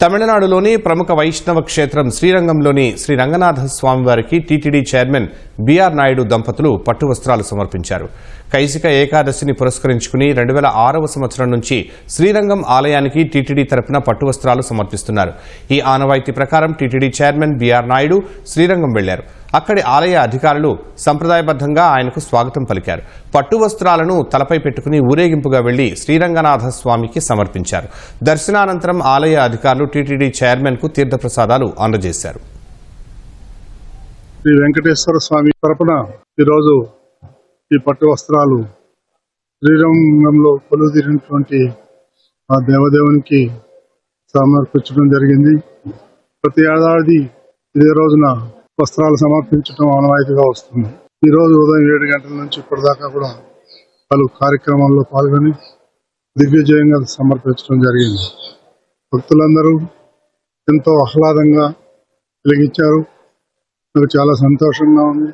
తమిళనాడులోని ప్రముఖ వైష్ణవ క్షేత్రం శ్రీరంగంలోని శ్రీ రంగనాథ స్వామివారికి టీటీడీ చైర్మన్ బిఆర్ నాయుడు దంపతులు పట్టు వస్త్రాలు సమర్పించారు. కైసిక ఏకాదశిని పురస్కరించుకుని 2006వ సంవత్సరం నుంచి శ్రీరంగం ఆలయానికి టీటీడీ తరపున పట్టు వస్త్రాలు సమర్పిస్తున్నారు. ఈ ఆనవాయితీ ప్రకారం TTD chairman BR Naidu Srirangam వెళ్లారు. అక్కడి ఆలయ అధికారులు సంప్రదాయబద్దంగా ఆయనకు స్వాగతం పలికారు. పట్టు వస్త్రాలను తలపై పెట్టుకుని ఊరేగింపుగా వెళ్లి శ్రీరంగనాథ స్వామికి సమర్పించారు. దర్శనానంతరం ఆలయ అధికారులు టీటీడీ చైర్మన్ కు తీర్థప్రసాదాలు అందజేశారు. శ్రీ వెంకటేశ్వర స్వామి తరపున ఈరోజు ఈ పట్టు వస్త్రాలు శ్రీరంగంలో కొలువుదీరినటువంటి ఆ దేవదేవునికి సమర్పించడం జరిగింది. ప్రతి ఏడాది ఇదే రోజున వస్త్రాలు సమర్పించడం ఆనవాయితీగా వస్తుంది. ఈ రోజు ఉదయం 7 గంటల నుంచి ఇప్పటిదాకా కూడా పలు కార్యక్రమాల్లో పాల్గొని దిగ్విజయంగా సమర్పించడం జరిగింది. భక్తులందరూ ఎంతో ఆహ్లాదంగా వెలిగించారు. నాకు చాలా సంతోషంగా ఉంది.